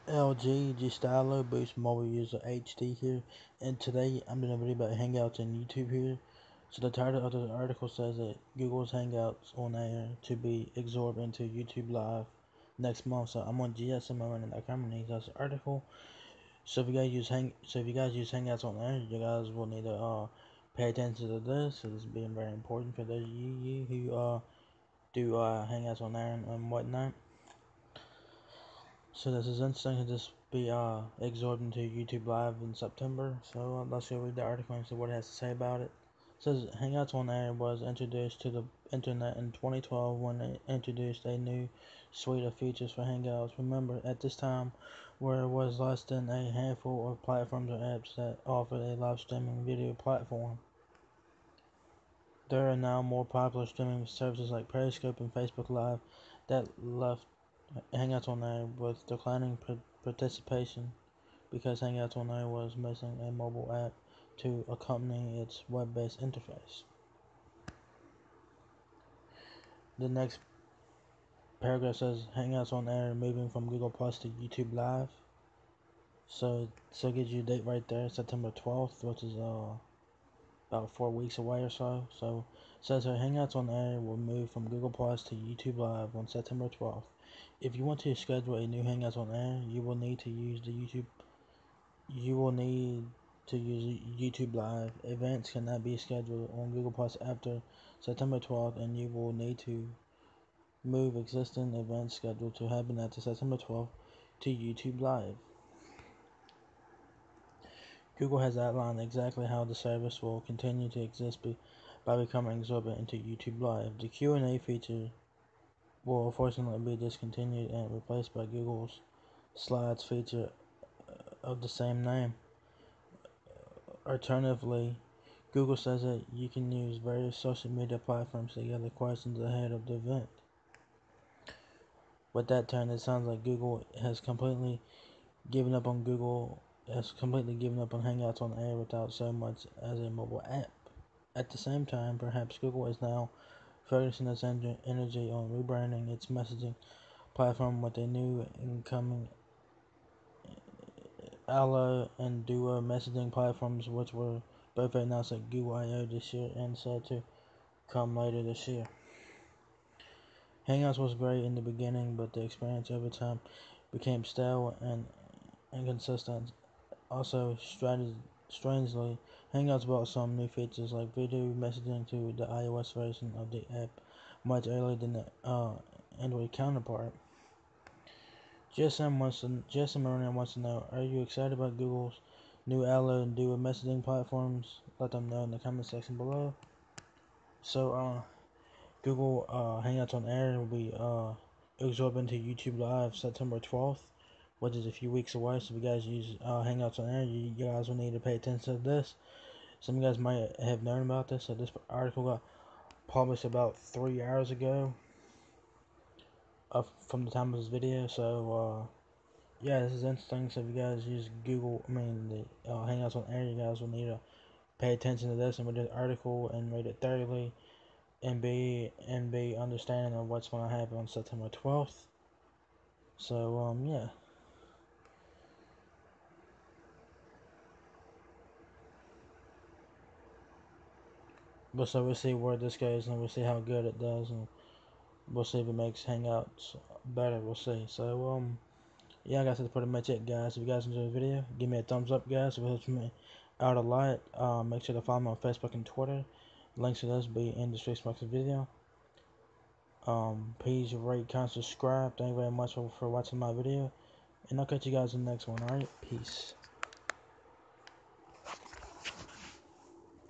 LG Stylo boosts mobile user HD here, and today I'm doing a video about Hangouts and YouTube here. So the title of the article says that Google's Hangouts on air to be absorbed into YouTube Live next month. So I'm on GSMArena.com and that's the article. So if you guys use Hangouts on air, you guys will need to pay attention to this. So this is being very important for those of you who do Hangouts on air and whatnot. So this is interesting to just be absorbed into YouTube Live in September. So let's go read the article and see what it has to say about it. It says Hangouts on Air was introduced to the internet in 2012 when it introduced a new suite of features for Hangouts. Remember, at this time, where there was less than a handful of platforms or apps that offered a live streaming video platform. There are now more popular streaming services like Periscope and Facebook Live that left Hangouts on Air with declining participation because Hangouts on Air was missing a mobile app to accompany its web-based interface. The next paragraph says Hangouts on Air moving from Google Plus to YouTube Live. So it gives you a date right there, September 12th, which is about 4 weeks away or so. So it says here Hangouts on Air will move from Google Plus to YouTube Live on September 12th. If you want to schedule a new Hangouts on Air, you will need to use YouTube Live. Events cannot be scheduled on Google Plus after September 12th, and you will need to move existing events scheduled to happen after September 12th to YouTube Live. Google has outlined exactly how the service will continue to exist by becoming absorbed into YouTube Live. The Q&A feature will unfortunately be discontinued and replaced by Google's Slides feature of the same name. Alternatively, Google says that you can use various social media platforms to gather questions ahead of the event. With that turn, it sounds like Google has completely given up on Hangouts on Air without so much as a mobile app. At the same time, perhaps Google is now focusing its energy on rebranding its messaging platform with a new incoming Allo and Duo messaging platforms, which were both announced at Google I/O this year and said to come later this year. Hangouts was great in the beginning, but the experience over time became stale and inconsistent. Also, strangely, Hangouts brought some new features like video messaging to the iOS version of the app much earlier than the Android counterpart. GSMArena wants to know, are you excited about Google's new Allo and Duo messaging platforms? Let them know in the comment section below. So, Google Hangouts on Air will be absorbed into YouTube Live September 12th, which is a few weeks away. So if you guys use Hangouts on Air, you guys will need to pay attention to this. Some of you guys might have known about this. So this article got published about 3 hours ago from the time of this video. So yeah, this is interesting. So if you guys use the Hangouts on Air, you guys will need to pay attention to this and read the article and read it thoroughly and be understanding of what's going to happen on September 12th. So yeah. But so we'll see where this goes and we'll see how good it does and we'll see if it makes Hangouts better. We'll see. So yeah, guys, that's pretty much it, guys. If you guys enjoyed the video, give me a thumbs up, guys. It helps me out a lot. Make sure to follow me on Facebook and Twitter. Links to those will be in the description box of the video. Please rate, comment, subscribe. Thank you very much for watching my video. And I'll catch you guys in the next one, alright? Peace.